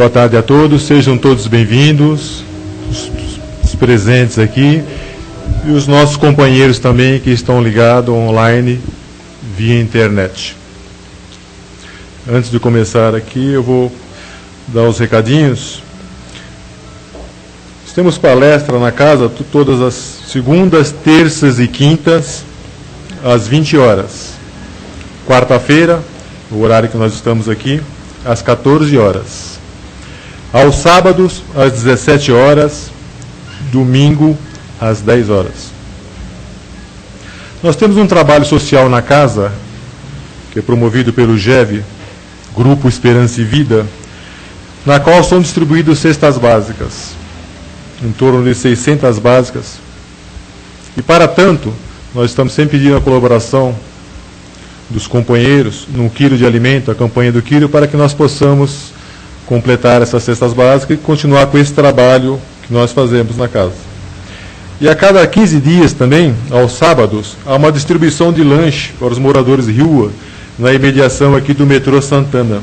Boa tarde a todos, sejam todos bem-vindos, os presentes aqui e os nossos companheiros também que estão ligados online via internet. Antes de começar aqui, eu vou dar os recadinhos. Temos palestra na casa todas as segundas, terças e quintas, às 20 horas. Quarta-feira, o horário que nós estamos aqui, às 14 horas. Aos sábados, às 17 horas, domingo, às 10 horas. Nós temos um trabalho social na casa, que é promovido pelo GEV, Grupo Esperança e Vida, na qual são distribuídas cestas básicas, em torno de 600 básicas. E para tanto, nós estamos sempre pedindo a colaboração dos companheiros num quilo de alimento, a campanha do quilo, para que nós possamos completar essas cestas básicas e continuar com esse trabalho que nós fazemos na casa. E a cada 15 dias também, aos sábados, há uma distribuição de lanche para os moradores de rua, na imediação aqui do metrô Santana.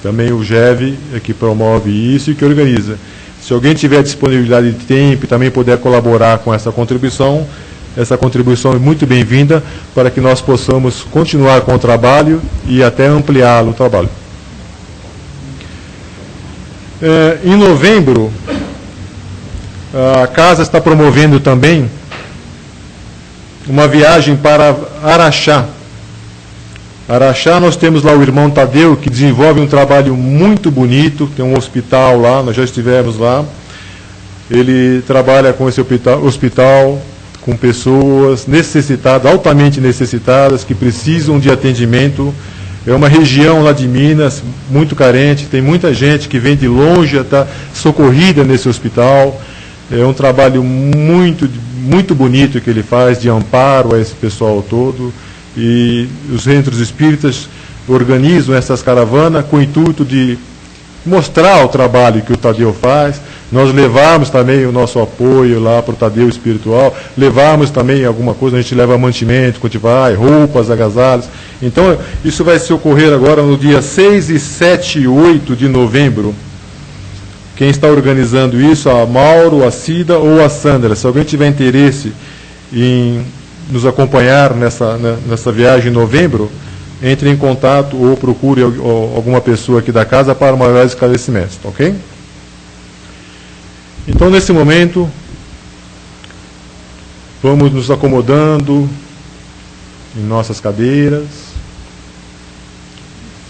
Também o GEV é que promove isso e que organiza. Se alguém tiver disponibilidade de tempo e também puder colaborar com essa contribuição é muito bem-vinda para que nós possamos continuar com o trabalho e até ampliá-lo o trabalho. Em novembro, a casa está promovendo também uma viagem para Araxá. Araxá, nós temos lá o irmão Tadeu, que desenvolve um trabalho muito bonito, tem um hospital lá, nós já estivemos lá. Ele trabalha com esse hospital com pessoas necessitadas, altamente necessitadas, que precisam de atendimento. É uma região lá de Minas, muito carente, tem muita gente que vem de longe, está socorrida nesse hospital. É um trabalho muito, muito bonito que ele faz, de amparo a esse pessoal todo. E os centros espíritas organizam essas caravanas com o intuito de mostrar o trabalho que o Tadeu faz. Nós levamos também o nosso apoio lá para o Tadeu espiritual, levamos também alguma coisa, a gente leva mantimento, quando vai, roupas, agasalhos. Então, isso vai se ocorrer agora no dia 6, 7 e 8 de novembro. Quem está organizando isso, a Mauro, a Cida ou a Sandra. Se alguém tiver interesse em nos acompanhar nessa viagem em novembro, entre em contato ou procure alguma pessoa aqui da casa para maiores esclarecimentos, ok? Então, nesse momento, vamos nos acomodando em nossas cadeiras,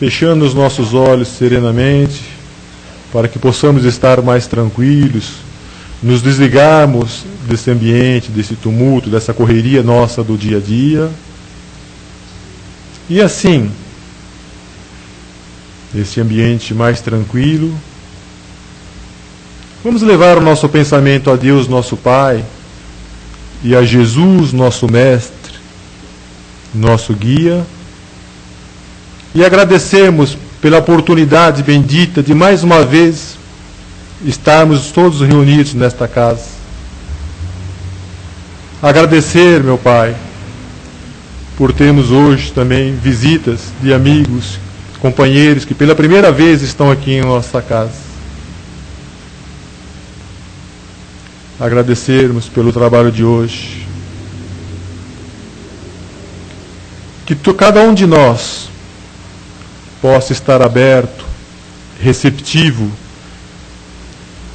fechando os nossos olhos serenamente, para que possamos estar mais tranquilos, nos desligarmos desse ambiente, desse tumulto, dessa correria nossa do dia a dia. E assim, esse ambiente mais tranquilo, vamos levar o nosso pensamento a Deus, nosso Pai, e a Jesus, nosso Mestre, nosso Guia, e agradecemos pela oportunidade bendita de mais uma vez estarmos todos reunidos nesta casa. Agradecer, meu Pai, por termos hoje também visitas de amigos, companheiros que pela primeira vez estão aqui em nossa casa. Agradecermos pelo trabalho de hoje. Que cada um de nós possa estar aberto, receptivo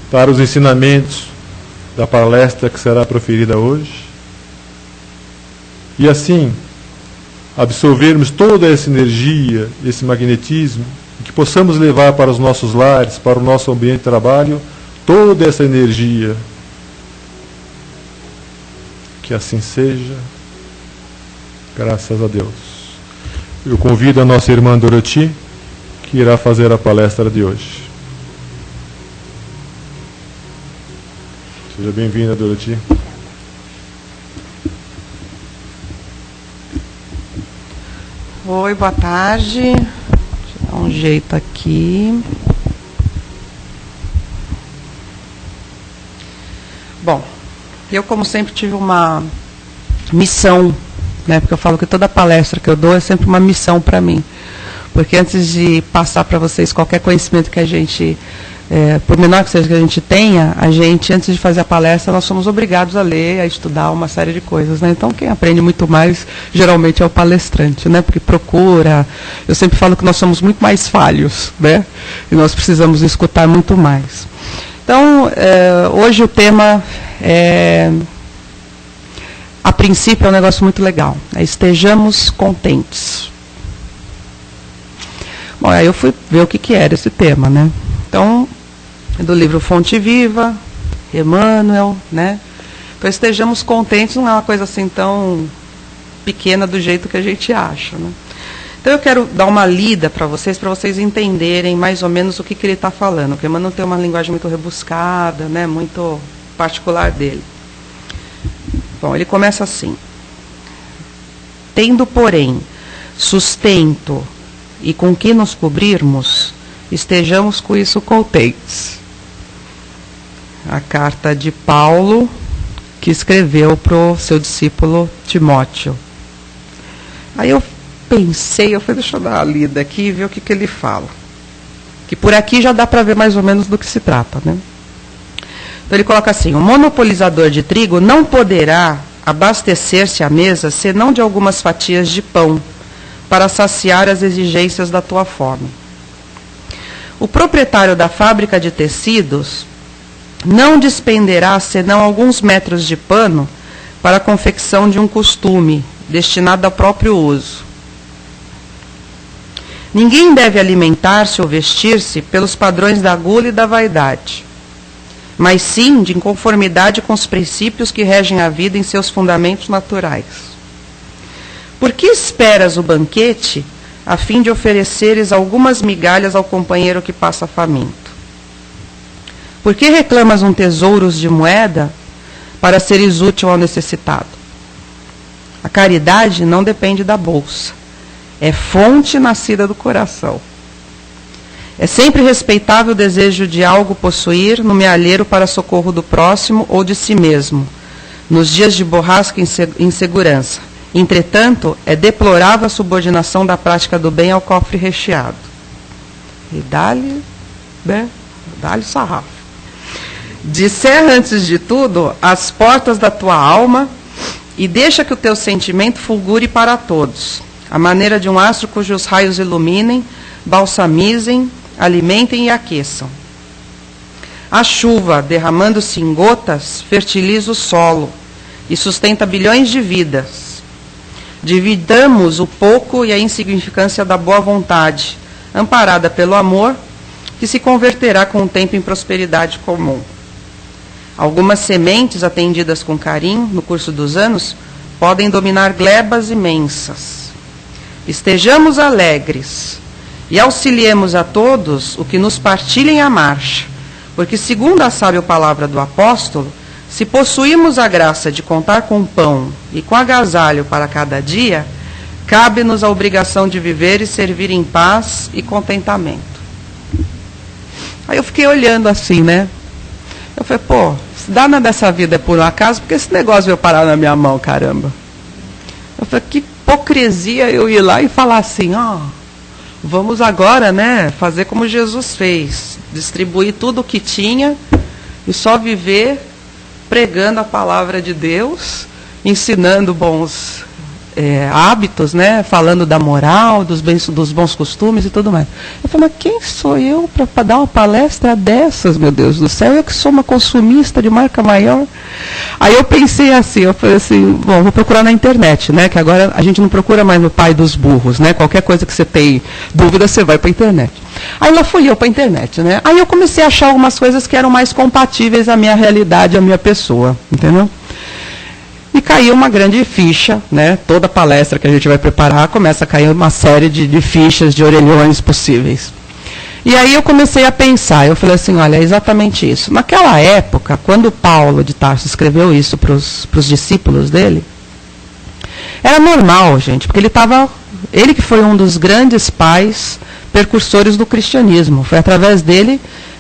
para os ensinamentos da palestra que será proferida hoje. E assim, absorvermos toda essa energia, esse magnetismo, e que possamos levar para os nossos lares, para o nosso ambiente de trabalho, toda essa energia. Que assim seja, graças a Deus. Eu convido a nossa irmã Doroti, que irá fazer a palestra de hoje. Seja bem-vinda, Doroti. Oi, boa tarde. Deixa eu dar um jeito aqui. Bom, eu, como sempre, tive uma missão, né? Porque eu falo que toda palestra que eu dou é sempre uma missão para mim. Porque antes de passar para vocês qualquer conhecimento que a gente, por menor que seja que a gente tenha, a gente, antes de fazer a palestra, nós somos obrigados a ler, a estudar uma série de coisas, né? Então, quem aprende muito mais, geralmente, é o palestrante, né? Porque procura... Eu sempre falo que nós somos muito mais falhos, né? E nós precisamos escutar muito mais. Então, hoje o tema a princípio é um negócio muito legal. Estejamos contentes. Bom, aí eu fui ver o que era esse tema, né? Então, do livro Fonte Viva, Emmanuel, né? Então, estejamos contentes não é uma coisa assim tão pequena do jeito que a gente acha, né? Então, eu quero dar uma lida para vocês entenderem mais ou menos o que ele está falando, porque Emmanuel tem uma linguagem muito rebuscada, né? Muito particular dele. Bom, ele começa assim: tendo, porém, sustento e com que nos cobrirmos, estejamos com isso contentes. A carta de Paulo, que escreveu para o seu discípulo Timóteo. Aí eu pensei, deixa eu dar uma lida aqui e ver o que ele fala. Que por aqui já dá para ver mais ou menos do que se trata, né? Então ele coloca assim: o monopolizador de trigo não poderá abastecer-se à mesa senão de algumas fatias de pão, para saciar as exigências da tua fome. O proprietário da fábrica de tecidos não despenderá senão alguns metros de pano para a confecção de um costume, destinado ao próprio uso. Ninguém deve alimentar-se ou vestir-se pelos padrões da gula e da vaidade, mas sim de conformidade com os princípios que regem a vida em seus fundamentos naturais. Por que esperas o banquete a fim de ofereceres algumas migalhas ao companheiro que passa faminto? Por que reclamas tesouros de moeda para seres útil ao necessitado? A caridade não depende da bolsa, é fonte nascida do coração. É sempre respeitável o desejo de algo possuir no mealheiro para socorro do próximo ou de si mesmo, nos dias de borrasca e insegurança. Entretanto, é deplorável a subordinação da prática do bem ao cofre recheado. E dá-lhe sarrafo. Descerra antes de tudo as portas da tua alma e deixa que o teu sentimento fulgure para todos, à maneira de um astro cujos raios iluminem, balsamizem, alimentem e aqueçam. A chuva, derramando-se em gotas, fertiliza o solo e sustenta bilhões de vidas. Dividamos o pouco e a insignificância da boa vontade, amparada pelo amor, que se converterá com o tempo em prosperidade comum. Algumas sementes atendidas com carinho, no curso dos anos, podem dominar glebas imensas. Estejamos alegres e auxiliemos a todos o que nos partilhem a marcha, porque, segundo a sábia palavra do apóstolo, se possuímos a graça de contar com pão e com agasalho para cada dia, cabe-nos a obrigação de viver e servir em paz e contentamento. Aí eu fiquei olhando assim, né? Eu falei, se dá dessa vida é por um acaso, porque esse negócio veio parar na minha mão, caramba. Eu falei, que hipocrisia eu ir lá e falar assim, vamos agora, né, fazer como Jesus fez, distribuir tudo o que tinha e só viver pregando a palavra de Deus, ensinando bons hábitos, né, falando da moral, dos bons costumes e tudo mais. Eu falei, mas quem sou eu para dar uma palestra dessas, meu Deus do céu? Eu que sou uma consumista de marca maior. Aí eu pensei assim, eu falei assim, vou procurar na internet, né, que agora a gente não procura mais no pai dos burros, né, qualquer coisa que você tem dúvida, você vai para a internet. Aí lá fui eu para a internet, né, aí eu comecei a achar algumas coisas que eram mais compatíveis à minha realidade, à minha pessoa, entendeu? E caiu uma grande ficha, né? Toda palestra que a gente vai preparar começa a cair uma série de fichas, de orelhões possíveis. E aí eu comecei a pensar, eu falei assim, olha, é exatamente isso. Naquela época, quando Paulo de Tarso escreveu isso para os discípulos dele, era normal, gente, porque ele que foi um dos grandes pais precursores do cristianismo. Foi através dele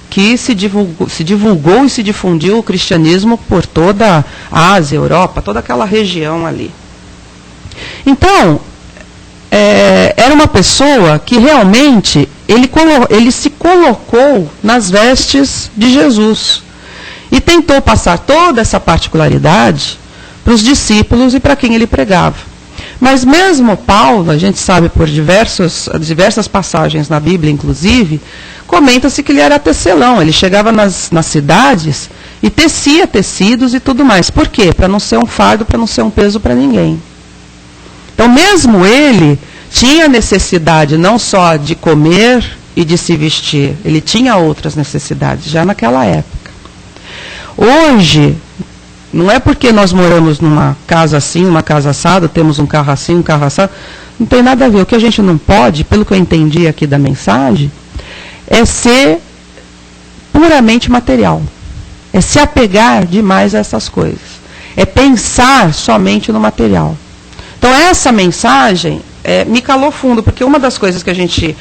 que se divulgou e se difundiu o cristianismo por toda a Ásia, Europa, toda aquela região ali. Então, era uma pessoa que realmente ele se colocou nas vestes de Jesus e tentou passar toda essa particularidade para os discípulos e para quem ele pregava. Mas mesmo Paulo, a gente sabe por diversas passagens na Bíblia, inclusive, comenta-se que ele era tecelão. Ele chegava nas cidades e tecia tecidos e tudo mais. Por quê? Para não ser um fardo, para não ser um peso para ninguém. Então, mesmo ele tinha necessidade não só de comer e de se vestir, ele tinha outras necessidades, já naquela época. Hoje, não é porque nós moramos numa casa assim, uma casa assada, temos um carro assim, um carro assado, não tem nada a ver. O que a gente não pode, pelo que eu entendi aqui da mensagem, é ser puramente material. É se apegar demais a essas coisas. É pensar somente no material. Então, essa mensagem me calou fundo, porque uma das coisas que a gente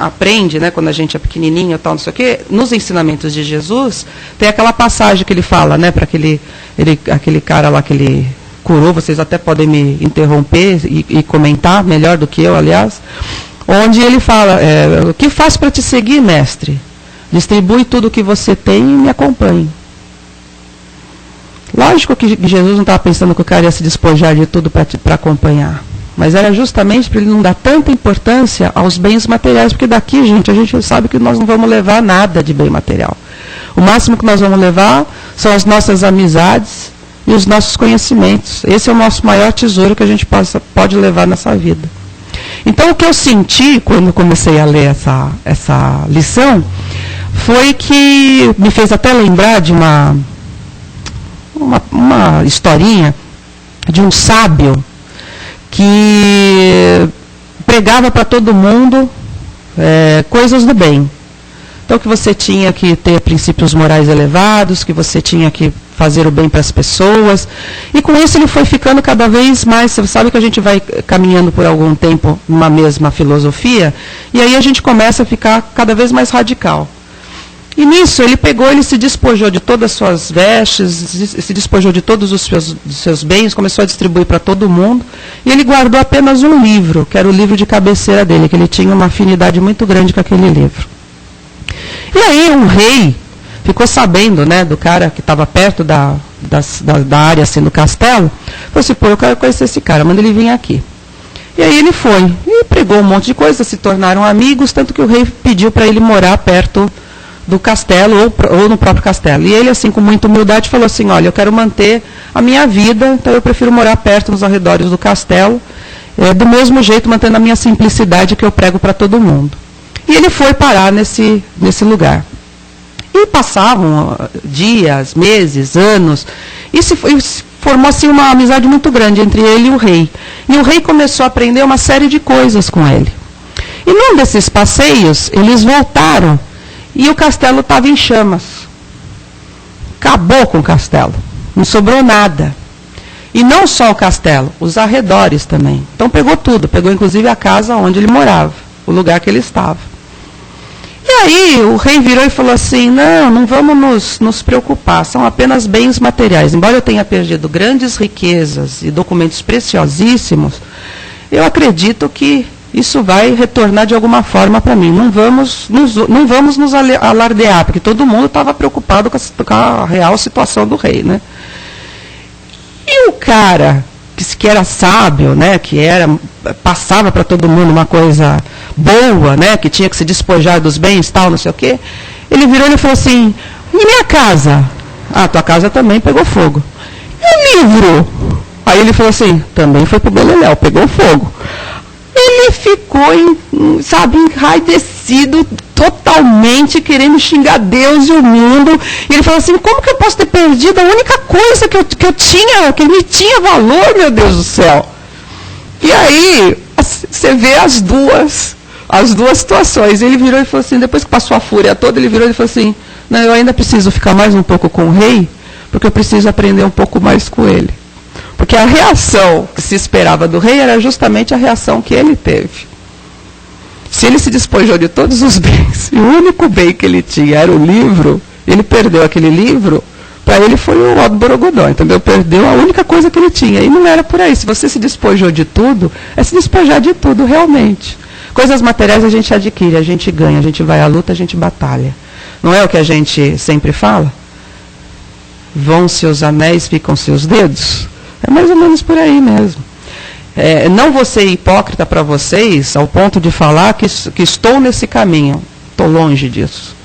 aprende, né, quando a gente é pequenininho, tal, não sei o quê, nos ensinamentos de Jesus, tem aquela passagem que ele fala, né, para aquele cara lá que ele curou, vocês até podem me interromper e comentar, melhor do que eu, aliás, onde ele fala, o que faço para te seguir, mestre? Distribui tudo o que você tem e me acompanhe. Lógico que Jesus não estava pensando que o cara ia se despojar de tudo para acompanhar. Mas era justamente para ele não dar tanta importância aos bens materiais, porque daqui, gente, a gente sabe que nós não vamos levar nada de bem material. O máximo que nós vamos levar são as nossas amizades e os nossos conhecimentos. Esse é o nosso maior tesouro que a gente pode levar nessa vida. Então, o que eu senti quando comecei a ler essa lição foi que me fez até lembrar de uma historinha de um sábio que pregava para todo mundo coisas do bem. Então, que você tinha que ter princípios morais elevados, que você tinha que fazer o bem para as pessoas. E com isso ele foi ficando cada vez mais... Você sabe que a gente vai caminhando por algum tempo numa mesma filosofia, e aí a gente começa a ficar cada vez mais radical. E nisso ele se despojou de todas as suas vestes, se despojou de todos os seus bens, começou a distribuir para todo mundo, e ele guardou apenas um livro, que era o livro de cabeceira dele, que ele tinha uma afinidade muito grande com aquele livro. E aí um rei ficou sabendo, né, do cara que estava perto da área assim, do castelo, falou assim, eu quero conhecer esse cara, manda ele vir aqui. E aí ele foi, e pregou um monte de coisa, se tornaram amigos, tanto que o rei pediu para ele morar perto do castelo ou no próprio castelo. E ele, assim, com muita humildade, falou assim, olha, eu quero manter a minha vida, então eu prefiro morar perto, nos arredores do castelo, do mesmo jeito, mantendo a minha simplicidade que eu prego para todo mundo. E ele foi parar nesse lugar. E passavam dias, meses, anos, e formou assim, uma amizade muito grande entre ele e o rei. E o rei começou a aprender uma série de coisas com ele. E num desses passeios, eles voltaram, e o castelo estava em chamas. Acabou com o castelo. Não sobrou nada. E não só o castelo, os arredores também. Então pegou tudo. Pegou inclusive a casa onde ele morava, o lugar que ele estava. E aí o rei virou e falou assim, não vamos nos preocupar, são apenas bens materiais. Embora eu tenha perdido grandes riquezas e documentos preciosíssimos, eu acredito que isso vai retornar de alguma forma para mim. Não vamos nos alardear, porque todo mundo estava preocupado com a real situação do rei, né? E o cara que era sábio, né, passava para todo mundo uma coisa boa, né, que tinha que se despojar dos bens, tal, não sei o quê, ele virou e falou assim, e minha casa? Ah, tua casa também pegou fogo. E o livro? Aí ele falou assim, também foi pro beleléu, pegou fogo. Ele ficou, enraivecido, totalmente querendo xingar Deus e o mundo. E ele falou assim, como que eu posso ter perdido a única coisa que eu tinha, que me tinha valor, meu Deus do céu? E aí, você vê as duas situações. Ele virou e falou assim, depois que passou a fúria toda, ele virou e falou assim, não, eu ainda preciso ficar mais um pouco com o rei, porque eu preciso aprender um pouco mais com ele. Porque a reação que se esperava do rei era justamente a reação que ele teve. Se ele se despojou de todos os bens, e o único bem que ele tinha era o livro, ele perdeu aquele livro para ele foi o ó do Borogodó, entendeu? Perdeu a única coisa que ele tinha. E não era por aí. Se você se despojou de tudo, é se despojar de tudo, realmente. Coisas materiais a gente adquire, a gente ganha, a gente vai à luta, a gente batalha. Não é o que a gente sempre fala? Vão-se os anéis, ficam-se os dedos? É mais ou menos por aí mesmo. Não vou ser hipócrita para vocês, ao ponto de falar que estou nesse caminho. Estou longe disso.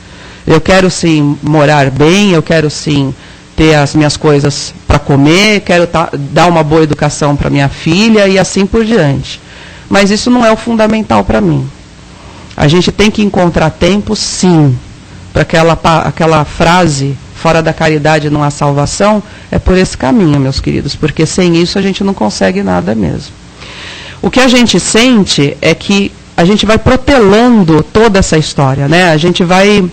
Eu quero sim morar bem, eu quero sim ter as minhas coisas para comer, quero dar uma boa educação para minha filha e assim por diante. Mas isso não é o fundamental para mim. A gente tem que encontrar tempo, sim, para aquela frase, fora da caridade não há salvação, é por esse caminho, meus queridos, porque sem isso a gente não consegue nada mesmo. O que a gente sente é que a gente vai protelando toda essa história, né? A gente vai,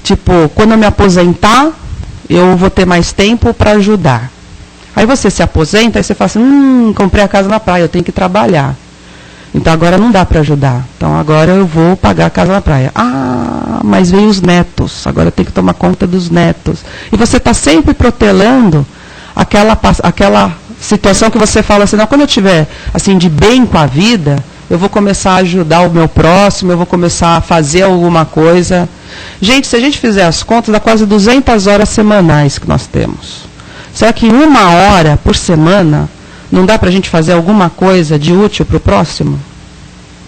tipo, quando eu me aposentar, eu vou ter mais tempo para ajudar. Aí você se aposenta, aí você fala assim, comprei a casa na praia, eu tenho que trabalhar. Então agora não dá para ajudar. Então agora eu vou pagar a casa na praia. Ah, mas veio os netos, agora eu tenho que tomar conta dos netos. E você está sempre protelando aquela situação que você fala assim, não, quando eu estiver assim, de bem com a vida, eu vou começar a ajudar o meu próximo, eu vou começar a fazer alguma coisa. Gente, se a gente fizer as contas, dá quase 200 horas semanais que nós temos. Será que 1 hora por semana não dá para a gente fazer alguma coisa de útil para o próximo?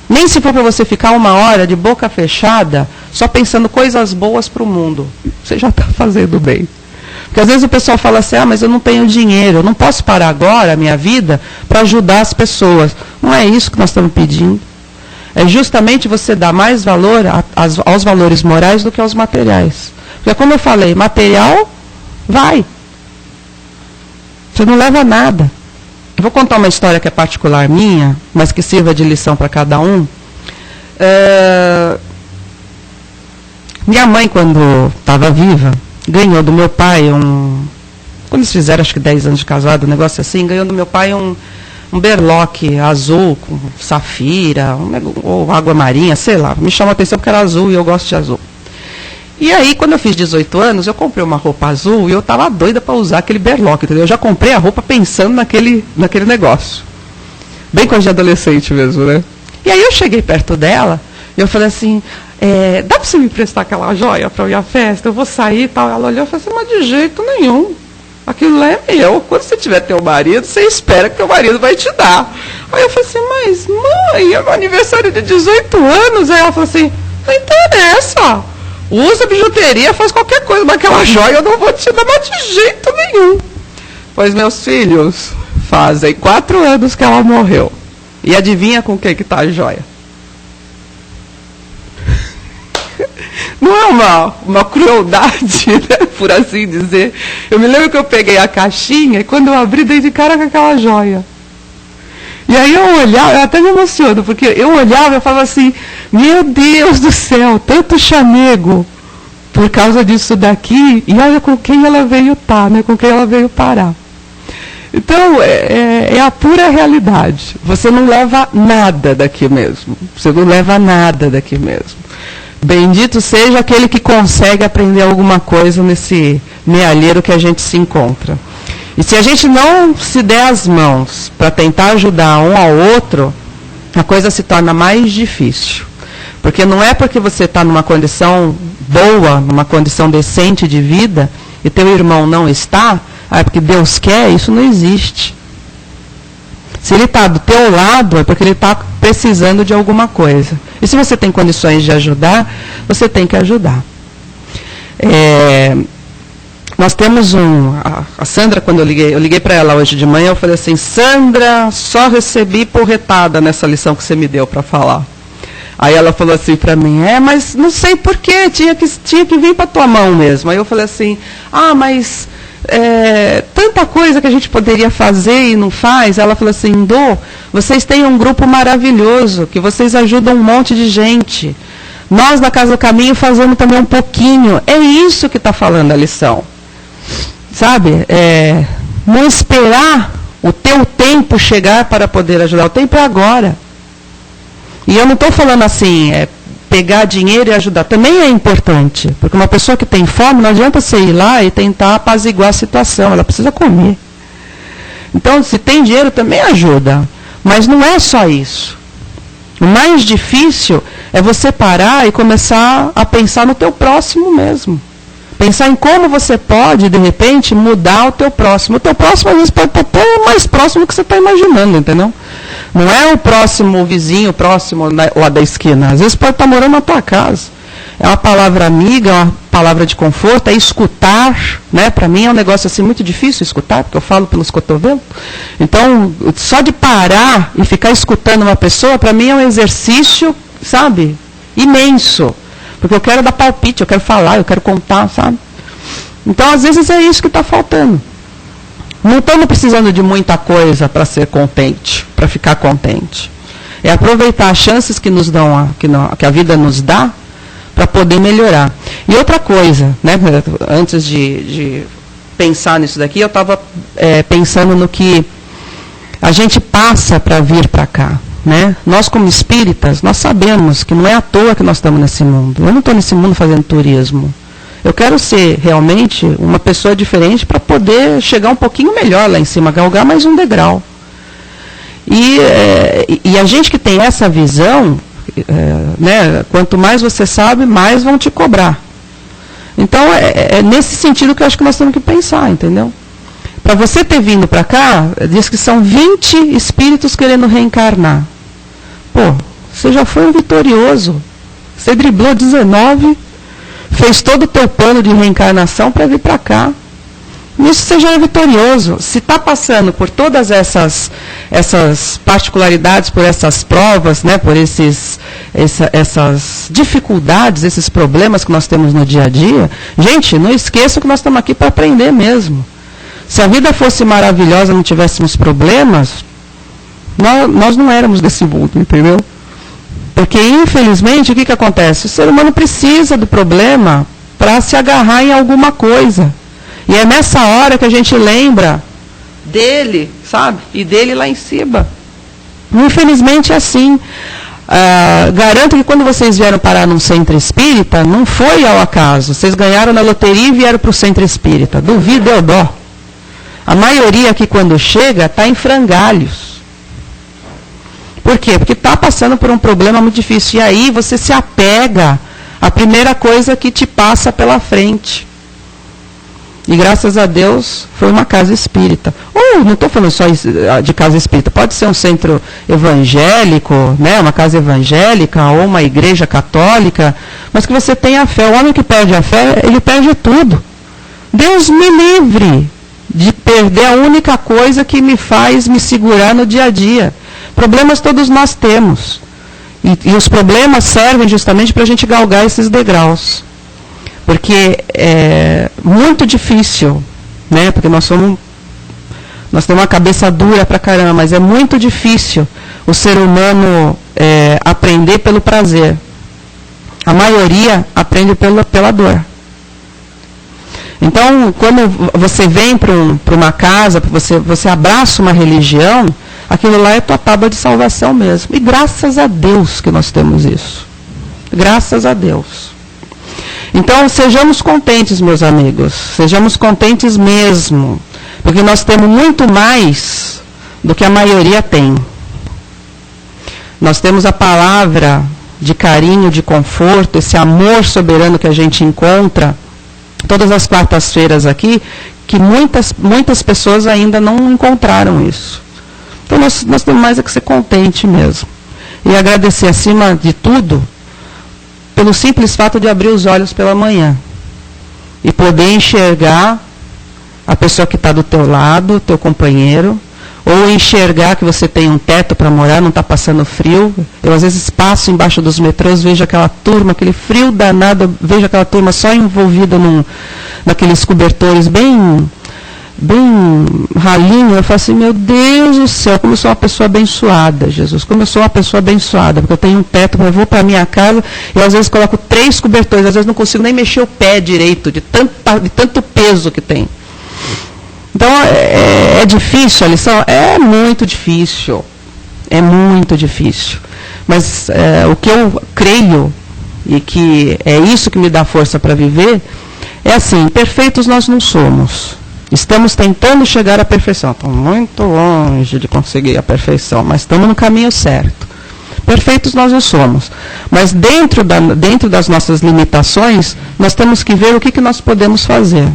Nem se for para você ficar 1 hora de boca fechada, só pensando coisas boas para o mundo. Você já está fazendo bem. Porque às vezes o pessoal fala assim, mas eu não tenho dinheiro, eu não posso parar agora a minha vida para ajudar as pessoas. Não é isso que nós estamos pedindo. É justamente você dar mais valor aos valores morais do que aos materiais. Porque como eu falei, material vai. Você não leva nada. Eu vou contar uma história que é particular minha, mas que sirva de lição para cada um. Minha mãe, quando estava viva, ganhou do meu pai quando eles fizeram acho que 10 anos de casado, um negócio assim, ganhou do meu pai um berloque azul, com safira, ou água marinha, sei lá. Me chamou a atenção porque era azul e eu gosto de azul. E aí, quando eu fiz 18 anos, eu comprei uma roupa azul e eu estava doida para usar aquele berloque, entendeu? Eu já comprei a roupa pensando naquele negócio. Bem coisa de adolescente mesmo, né? E aí eu cheguei perto dela e eu falei assim, dá para você me emprestar aquela joia para a minha festa? Eu vou sair e tal. Ela olhou e falou assim, mas de jeito nenhum. Aquilo lá é meu. Quando você tiver teu marido, você espera que teu marido vai te dar. Aí eu falei assim, mas mãe, é meu aniversário de 18 anos. Aí ela falou assim, não interessa. Usa bijuteria, faz qualquer coisa, mas aquela joia eu não vou te dar mais de jeito nenhum. Pois meus filhos, fazem 4 anos que ela morreu. E adivinha com quem que está a joia? Não é uma crueldade, né, por assim dizer. Eu me lembro que eu peguei a caixinha e quando eu abri, dei de cara com aquela joia. E aí eu olhava, eu até me emociono, porque eu olhava e falava assim, meu Deus do céu, tanto chamego por causa disso daqui, e olha com quem ela veio estar, né, com quem ela veio parar. Então, é a pura realidade. Você não leva nada daqui mesmo. Você não leva nada daqui mesmo. Bendito seja aquele que consegue aprender alguma coisa nesse mealheiro que a gente se encontra. E se a gente não se der as mãos para tentar ajudar um ao outro, a coisa se torna mais difícil. Porque não é porque você está numa condição boa, numa condição decente de vida, e teu irmão não está, é porque Deus quer, isso não existe. Se ele está do teu lado, é porque ele está precisando de alguma coisa. E se você tem condições de ajudar, você tem que ajudar. Nós temos a Sandra, quando eu liguei para ela hoje de manhã, eu falei assim, Sandra, só recebi porretada nessa lição que você me deu para falar. Aí ela falou assim para mim, mas não sei porquê, tinha que vir para tua mão mesmo. Aí eu falei assim, mas tanta coisa que a gente poderia fazer e não faz. Ela falou assim, Dô, vocês têm um grupo maravilhoso, que vocês ajudam um monte de gente. Nós, na Casa do Caminho, fazemos também um pouquinho. É isso que está falando a lição. Sabe? Não esperar o teu tempo chegar para poder ajudar. O tempo é agora. E eu não estou falando assim, pegar dinheiro e ajudar. Também é importante, porque uma pessoa que tem fome, não adianta você ir lá e tentar apaziguar a situação, ela precisa comer. Então, se tem dinheiro, também ajuda. Mas não é só isso. O mais difícil é você parar e começar a pensar no teu próximo mesmo. Pensar em como você pode, de repente, mudar o teu próximo. O teu próximo, às vezes, pode estar até mais próximo do que você está imaginando, entendeu? Não é o próximo o vizinho, o próximo lá da esquina. Às vezes pode estar morando na tua casa. É uma palavra amiga, é uma palavra de conforto, é escutar, né? Para mim é um negócio assim muito difícil escutar, porque eu falo pelos cotovelos. Então, só de parar e ficar escutando uma pessoa, para mim é um exercício, sabe, imenso. Porque eu quero dar palpite, eu quero falar, eu quero contar, sabe? Então, às vezes é isso que está faltando. Não estamos precisando de muita coisa para ser contente, para ficar contente. É aproveitar as chances que nos dão, que a vida nos dá, para poder melhorar. E outra coisa, né, antes de pensar nisso daqui, eu estava pensando no que a gente passa para vir para cá. Né? Nós, como espíritas, nós sabemos que não é à toa que nós estamos nesse mundo. Eu não estou nesse mundo fazendo turismo. Eu quero ser realmente uma pessoa diferente para poder chegar um pouquinho melhor lá em cima, galgar mais um degrau. E a gente que tem essa visão, né, quanto mais você sabe, mais vão te cobrar. Então, é nesse sentido que eu acho que nós temos que pensar, entendeu? Para você ter vindo para cá, diz que são 20 espíritos querendo reencarnar. Pô, você já foi um vitorioso. Você driblou 19, fez todo o teu plano de reencarnação para vir para cá. Nisso você já é vitorioso. Se está passando por todas essas particularidades, por essas provas, né, por essas dificuldades, esses problemas que nós temos no dia a dia, gente, não esqueça que nós estamos aqui para aprender mesmo. Se a vida fosse maravilhosa, não tivéssemos problemas, nós não éramos desse mundo, entendeu? Porque, infelizmente, o que acontece? O ser humano precisa do problema para se agarrar em alguma coisa. E é nessa hora que a gente lembra dele, sabe? E dele lá em cima. Infelizmente é assim. Garanto que quando vocês vieram parar num centro espírita, não foi ao acaso. Vocês ganharam na loteria e vieram para o centro espírita. Duvido, eu dó. A maioria aqui, quando chega, está em frangalhos. Por quê? Porque está passando por um problema muito difícil. E aí você se apega à primeira coisa que te passa pela frente. E graças a Deus foi uma casa espírita. Ou não estou falando só de casa espírita, pode ser um centro evangélico, né, uma casa evangélica, ou uma igreja católica, mas que você tenha fé. O homem que perde a fé, ele perde tudo. Deus me livre de perder a única coisa que me faz me segurar no dia a dia. Problemas todos nós temos. E os problemas servem justamente para a gente galgar esses degraus. Porque é muito difícil, né? Porque nós temos uma cabeça dura pra caramba, mas é muito difícil o ser humano aprender pelo prazer. A maioria aprende pela dor. Então, quando você vem para uma casa, você abraça uma religião, aquilo lá é tua tábua de salvação mesmo. E graças a Deus que nós temos isso. Graças a Deus. Então, sejamos contentes, meus amigos. Sejamos contentes mesmo. Porque nós temos muito mais do que a maioria tem. Nós temos a palavra de carinho, de conforto, esse amor soberano que a gente encontra todas as quartas-feiras aqui, que muitas pessoas ainda não encontraram isso. Então, nós temos mais é que ser contente mesmo. E agradecer, acima de tudo, pelo simples fato de abrir os olhos pela manhã e poder enxergar a pessoa que está do teu lado, teu companheiro, ou enxergar que você tem um teto para morar, não está passando frio. Eu, às vezes, passo embaixo dos metrôs, vejo aquela turma, aquele frio danado, vejo aquela turma só envolvida naqueles cobertores bem ralinho. Eu falo assim, meu Deus do céu, como eu sou uma pessoa abençoada, Jesus, como eu sou uma pessoa abençoada, porque eu tenho um teto, eu vou para a minha casa, e às vezes coloco 3 cobertores, às vezes não consigo nem mexer o pé direito, de tanto peso que tem. Então, é difícil a lição? É muito difícil. É muito difícil. Mas o que eu creio, e que é isso que me dá força para viver, é assim, perfeitos nós não somos. Estamos tentando chegar à perfeição. Estamos muito longe de conseguir a perfeição, mas estamos no caminho certo. Perfeitos nós não somos. Mas dentro das nossas limitações, nós temos que ver o que nós podemos fazer.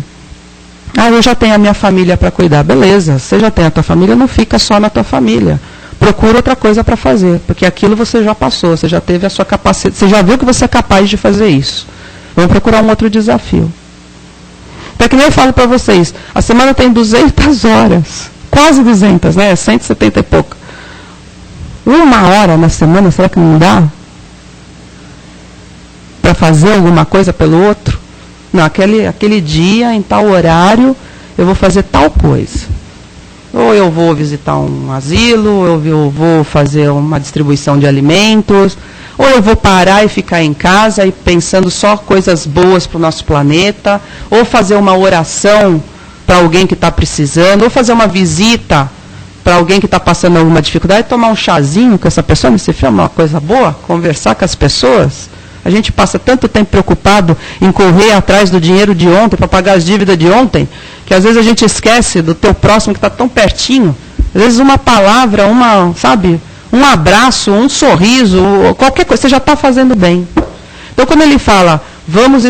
Eu já tenho a minha família para cuidar. Beleza, você já tem a tua família, não fica só na tua família. Procura outra coisa para fazer, porque aquilo você já passou, você já teve a sua capacidade, você já viu que você é capaz de fazer isso. Vamos procurar um outro desafio. É que nem eu falo para vocês, a semana tem 200 horas, quase 200, né? 170 e pouco. 1 hora na semana, será que não dá? Para fazer alguma coisa pelo outro? Não, aquele dia, em tal horário, eu vou fazer tal coisa. Ou eu vou visitar um asilo, ou eu vou fazer uma distribuição de alimentos, ou eu vou parar e ficar em casa e pensando só coisas boas para o nosso planeta, ou fazer uma oração para alguém que está precisando, ou fazer uma visita para alguém que está passando alguma dificuldade, tomar um chazinho com essa pessoa, nesse filme é uma coisa boa, conversar com as pessoas. A gente passa tanto tempo preocupado em correr atrás do dinheiro de ontem, para pagar as dívidas de ontem, que às vezes a gente esquece do teu próximo que está tão pertinho. Às vezes uma palavra, um abraço, um sorriso, qualquer coisa, você já está fazendo bem. Então, quando ele fala, vamos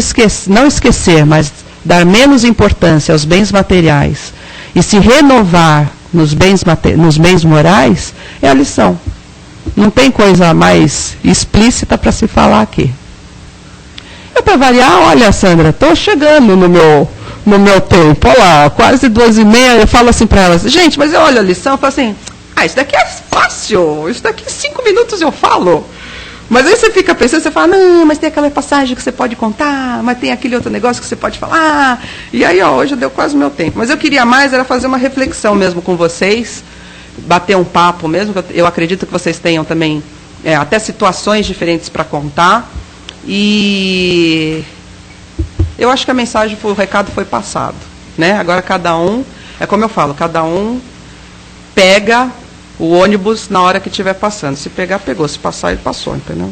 não esquecer, mas dar menos importância aos bens materiais e se renovar nos bens morais, é a lição. Não tem coisa mais explícita para se falar aqui. Para variar, olha, Sandra, estou chegando no meu tempo, olha lá, quase 2h30, eu falo assim para elas, gente, mas eu olho a lição e falo assim, isso daqui é fácil, isso daqui em 5 minutos eu falo. Mas aí você fica pensando, você fala, não, mas tem aquela passagem que você pode contar, mas tem aquele outro negócio que você pode falar. E aí, hoje deu quase o meu tempo. Mas eu queria mais, era fazer uma reflexão mesmo com vocês, bater um papo mesmo, eu acredito que vocês tenham também até situações diferentes para contar. E eu acho que a mensagem, o recado foi passado. Né? Agora cada um, é como eu falo, cada um pega o ônibus na hora que estiver passando. Se pegar, pegou. Se passar, ele passou, entendeu?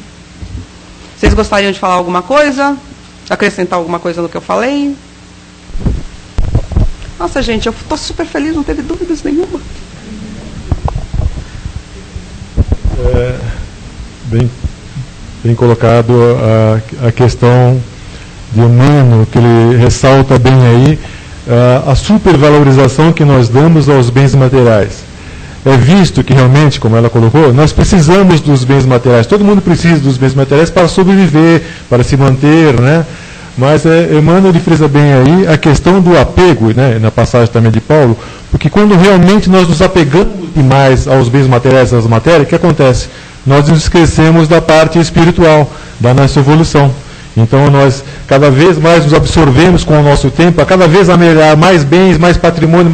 Vocês gostariam de falar alguma coisa? Acrescentar alguma coisa no que eu falei? Nossa, gente, eu estou super feliz, não teve dúvidas nenhuma. Bem colocado a questão de humano, que ele ressalta bem aí, a supervalorização que nós damos aos bens materiais. É visto que realmente, como ela colocou, nós precisamos dos bens materiais. Todo mundo precisa dos bens materiais para sobreviver, para se manter, né? Mas Emmanuel frisa bem aí a questão do apego, né, na passagem também de Paulo, porque quando realmente nós nos apegamos demais aos bens materiais, às matérias, o que acontece? Nós nos esquecemos da parte espiritual, da nossa evolução. Então nós cada vez mais nos absorvemos com o nosso tempo, a cada vez amelhar mais bens, mais patrimônio,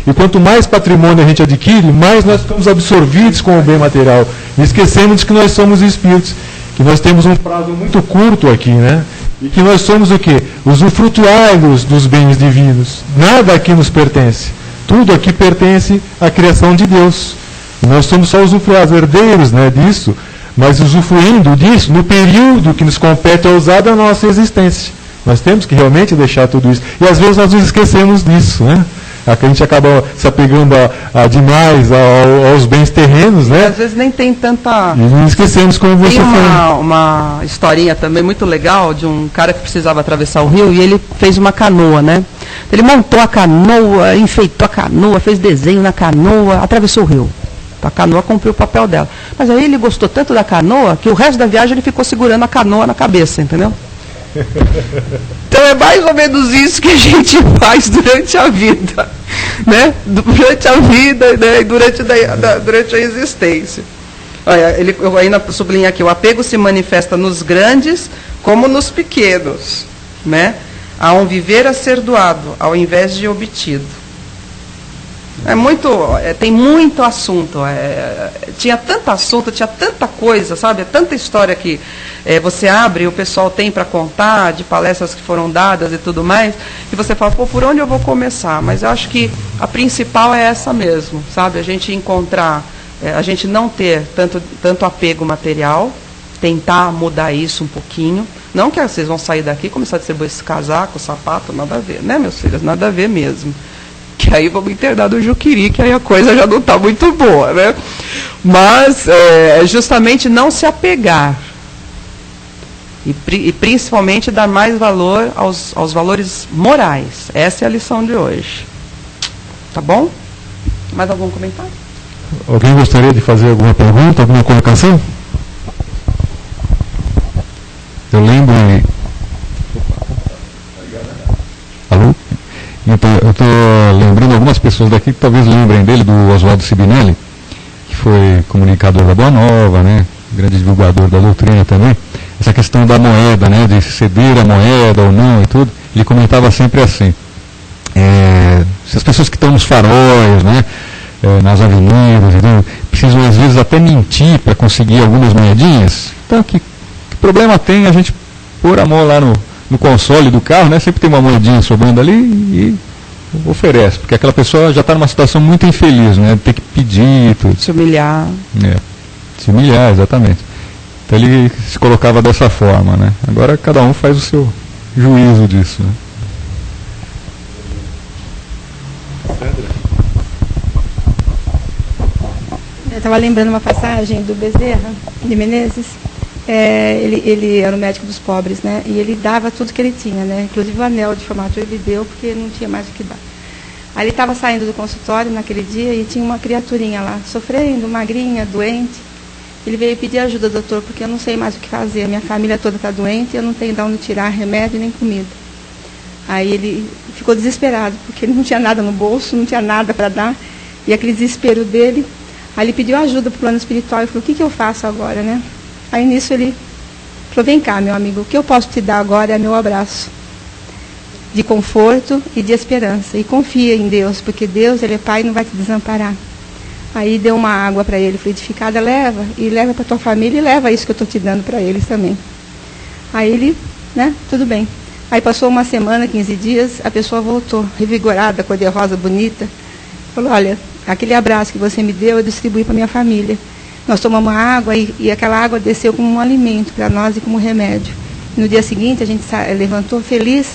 e quanto mais patrimônio a gente adquire, mais nós ficamos absorvidos com o bem material. E esquecemos de que nós somos espíritos, que nós temos um prazo muito curto aqui, né? E que nós somos o quê? Usufrutuários dos bens divinos. Nada aqui nos pertence. Tudo aqui pertence à criação de Deus. E nós somos só os herdeiros, né, disso, mas usufruindo disso no período que nos compete a usar da nossa existência. Nós temos que realmente deixar tudo isso. E às vezes nós nos esquecemos disso, né? A gente acaba se apegando demais aos bens terrenos, né? Às vezes nem tem tanta... E não esquecemos como você falou. Tem uma historinha também muito legal de um cara que precisava atravessar o rio e ele fez uma canoa, né? Ele montou a canoa, enfeitou a canoa, fez desenho na canoa, atravessou o rio. A canoa cumpriu o papel dela. Mas aí ele gostou tanto da canoa que o resto da viagem ele ficou segurando a canoa na cabeça, entendeu? Então é mais ou menos isso que a gente faz durante a vida, né? Durante a vida, né? E durante a existência. Olha, eu ainda sublinho aqui, o apego se manifesta nos grandes como nos pequenos, né? Há um viver a ser doado, ao invés de obtido. Tem muito assunto, tinha tanto assunto, tinha tanta coisa, sabe? Tanta história que você abre e o pessoal tem para contar, de palestras que foram dadas e tudo mais, e você fala, por onde eu vou começar? Mas eu acho que a principal é essa mesmo, sabe? A gente encontrar, a gente não ter tanto apego material, tentar mudar isso um pouquinho. Não que vocês vão sair daqui e começar a distribuir esse casaco, sapato, nada a ver, né, meus filhos? Nada a ver mesmo. Que aí vamos internar no Juqueri, que aí a coisa já não está muito boa, né? Mas é justamente não se apegar. E principalmente dar mais valor aos valores morais. Essa é a lição de hoje. Tá bom? Mais algum comentário? Alguém gostaria de fazer alguma pergunta, alguma colocação? Eu lembro... Alô? Então, eu estou lembrando algumas pessoas daqui que talvez lembrem dele, do Oswaldo Sibinelli, que foi comunicador da Boa Nova, né? Grande divulgador da doutrina também. Essa questão da moeda, né? De ceder a moeda ou não e tudo. Ele comentava sempre assim. Se as pessoas que estão nos faróis, né? Nas avenidas, entendeu? Precisam às vezes até mentir para conseguir algumas moedinhas. Então, que problema tem a gente pôr a mão lá no console do carro, né? Sempre tem uma moedinha sobrando ali e oferece, porque aquela pessoa já está numa situação muito infeliz, né? Tem que pedir e tudo. Se humilhar. Se humilhar, exatamente. Então ele se colocava dessa forma, né? Agora cada um faz o seu juízo disso, né? Eu estava lembrando uma passagem do Bezerra de Menezes. Ele era o médico dos pobres, né? E ele dava tudo que ele tinha, né? Inclusive o anel de formatura ele deu porque não tinha mais o que dar. Aí ele estava saindo do consultório naquele dia e tinha uma criaturinha lá, sofrendo, magrinha, doente. Ele veio pedir ajuda, doutor, porque eu não sei mais o que fazer. Minha família toda está doente, eu não tenho de onde tirar remédio nem comida. Aí ele ficou desesperado, porque ele não tinha nada no bolso, não tinha nada para dar. E aquele desespero dele, aí ele pediu ajuda para o plano espiritual e falou, o que eu faço agora, né? Aí nisso ele falou, vem cá, meu amigo, o que eu posso te dar agora é meu abraço de conforto e de esperança. E confia em Deus, porque Deus, Ele é Pai e não vai te desamparar. Aí deu uma água para ele, fluidificada, leva, e leva para tua família e leva isso que eu estou te dando para eles também. Aí ele, né, tudo bem. Aí passou uma semana, 15 dias, a pessoa voltou, revigorada, cor-de-rosa, bonita. Falou, olha, aquele abraço que você me deu, eu distribuí para minha família. Nós tomamos água e aquela água desceu como um alimento para nós e como remédio. No dia seguinte, a gente levantou feliz,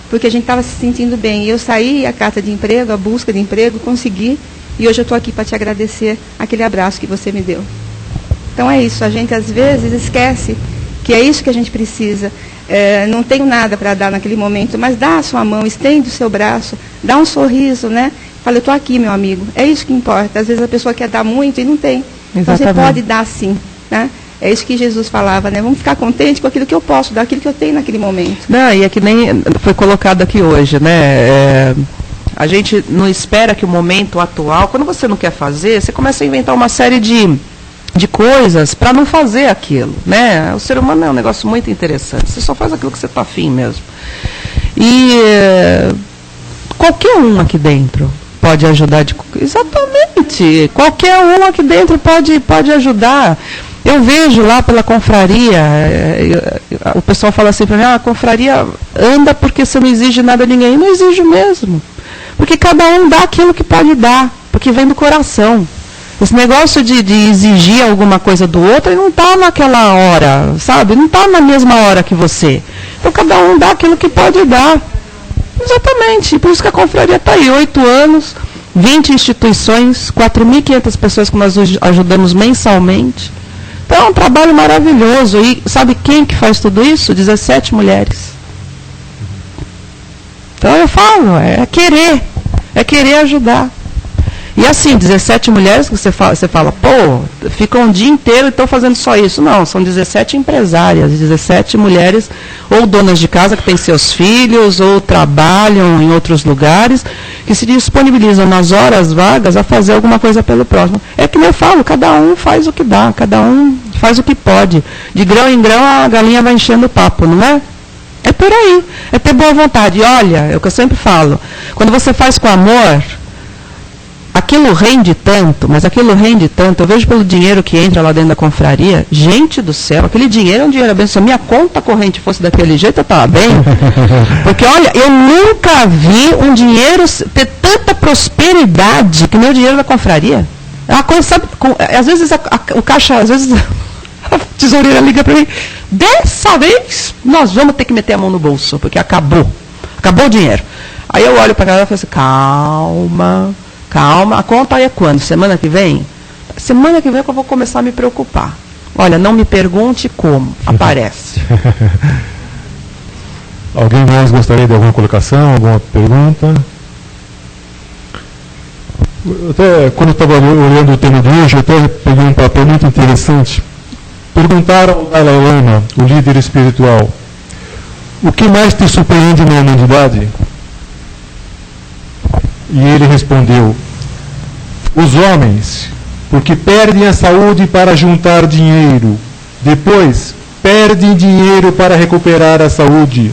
porque a gente estava se sentindo bem. E eu saí, a carta de emprego, a busca de emprego, consegui, e hoje eu estou aqui para te agradecer aquele abraço que você me deu. Então é isso, a gente às vezes esquece que é isso que a gente precisa. Não tenho nada para dar naquele momento, mas dá a sua mão, estende o seu braço, dá um sorriso, né? Fala, eu estou aqui, meu amigo. É isso que importa. Às vezes a pessoa quer dar muito e não tem. Então você pode dar sim, né? É isso que Jesus falava, né? Vamos ficar contente com aquilo que eu posso dar, aquilo que eu tenho naquele momento. Não, e é que nem foi colocado aqui hoje, né? A gente não espera que o momento atual, quando você não quer fazer, você começa a inventar uma série de coisas para não fazer aquilo, né? O ser humano é um negócio muito interessante. Você só faz aquilo que você está afim mesmo. E qualquer um aqui dentro pode ajudar exatamente. Qualquer um aqui dentro pode ajudar. Eu vejo lá pela confraria, o pessoal fala assim para mim, a confraria anda porque você não exige nada a ninguém. Eu não exijo mesmo. Porque cada um dá aquilo que pode dar, porque vem do coração. Esse negócio de exigir alguma coisa do outro, ele não está naquela hora, sabe? Não está na mesma hora que você. Então cada um dá aquilo que pode dar. Exatamente. Por isso que a confraria está aí, 8 anos, 20 instituições, 4.500 pessoas que nós ajudamos mensalmente. Então é um trabalho maravilhoso. E sabe quem que faz tudo isso? 17 mulheres. Então eu falo, é querer ajudar. E assim, 17 mulheres que você fala, pô, ficam um dia inteiro e estão fazendo só isso. Não, são 17 empresárias, 17 mulheres, ou donas de casa que têm seus filhos, ou trabalham em outros lugares, que se disponibilizam nas horas vagas a fazer alguma coisa pelo próximo. É que eu falo, cada um faz o que dá, cada um faz o que pode. De grão em grão a galinha vai enchendo o papo, não é? É por aí, é ter boa vontade. E olha, é o que eu sempre falo, quando você faz com amor, aquilo rende tanto, mas aquilo rende tanto, eu vejo pelo dinheiro que entra lá dentro da confraria, gente do céu, aquele dinheiro é um dinheiro abençoado. Se a minha conta corrente fosse daquele jeito, eu estava bem. Porque, olha, eu nunca vi um dinheiro ter tanta prosperidade que o meu dinheiro da confraria. É uma coisa, sabe, às vezes o caixa, às vezes A tesoureira liga para mim, dessa vez nós vamos ter que meter a mão no bolso, porque acabou o dinheiro. Aí eu olho para ela e falo assim, calma, a conta aí é quando? Semana que vem? Semana que vem é que eu vou começar a me preocupar. Olha, não me pergunte como, aparece. Alguém mais gostaria de alguma colocação, alguma pergunta? Até quando eu estava olhando o tema de hoje, eu até peguei um papel muito interessante. Perguntaram ao Dalai Lama, o líder espiritual, o que mais te surpreende na humanidade? E ele respondeu, os homens, porque perdem a saúde para juntar dinheiro, depois perdem dinheiro para recuperar a saúde,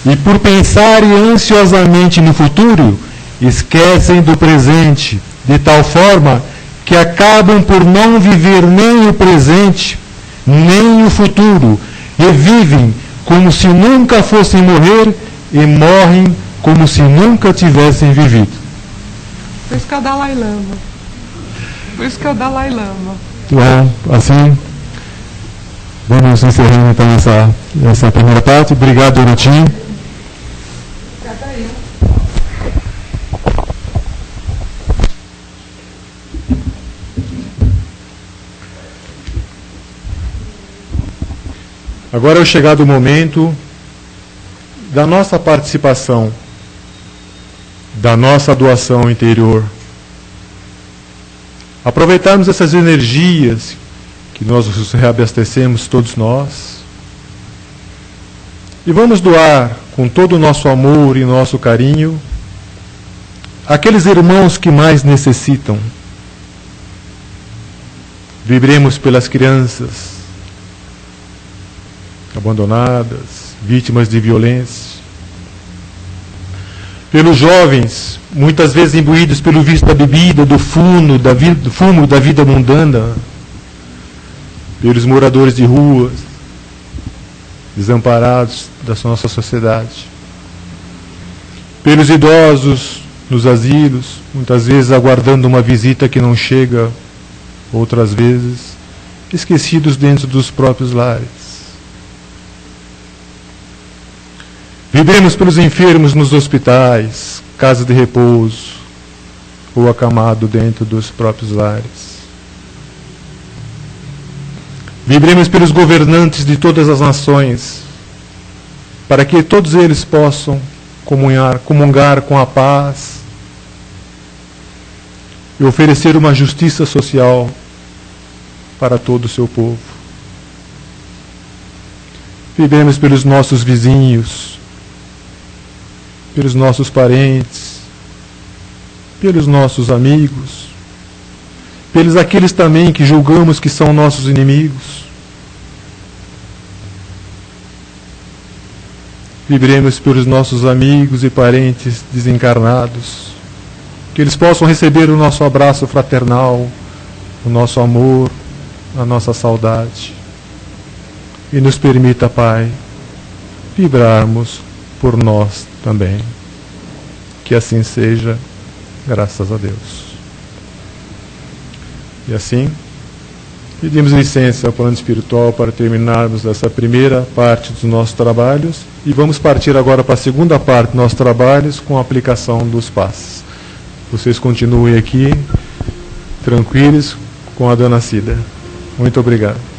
e por pensarem ansiosamente no futuro, esquecem do presente, de tal forma que acabam por não viver nem o presente, nem o futuro, e vivem como se nunca fossem morrer e morrem como se nunca tivessem vivido. Por isso que é o Dalai Lama. Bom, assim, vamos encerrando então essa primeira parte. Obrigado, Dorotinho. Agora é chegado o momento da nossa participação, da nossa doação interior. Aproveitarmos essas energias que nós nos reabastecemos, todos nós, e vamos doar com todo o nosso amor e nosso carinho àqueles irmãos que mais necessitam. Vibremos pelas crianças abandonadas, vítimas de violência, pelos jovens, muitas vezes imbuídos pelo vício da bebida, do fumo da vida mundana, pelos moradores de ruas, desamparados da nossa sociedade, pelos idosos nos asilos, muitas vezes aguardando uma visita que não chega, outras vezes esquecidos dentro dos próprios lares. Vibremos pelos enfermos nos hospitais, casas de repouso, ou acamado dentro dos próprios lares. Vibremos pelos governantes de todas as nações, para que todos eles possam comungar com a paz e oferecer uma justiça social para todo o seu povo. Vibremos pelos nossos vizinhos, pelos nossos parentes, pelos nossos amigos, pelos aqueles também que julgamos que são nossos inimigos. Vibremos pelos nossos amigos e parentes desencarnados, que eles possam receber o nosso abraço fraternal, o nosso amor, a nossa saudade. E nos permita, Pai, vibrarmos por nós também. Que assim seja, graças a Deus. E assim, pedimos licença ao plano espiritual para terminarmos essa primeira parte dos nossos trabalhos e vamos partir agora para a segunda parte dos nossos trabalhos com a aplicação dos passes. Vocês continuem aqui, tranquilos, com a Dona Cida. Muito obrigado.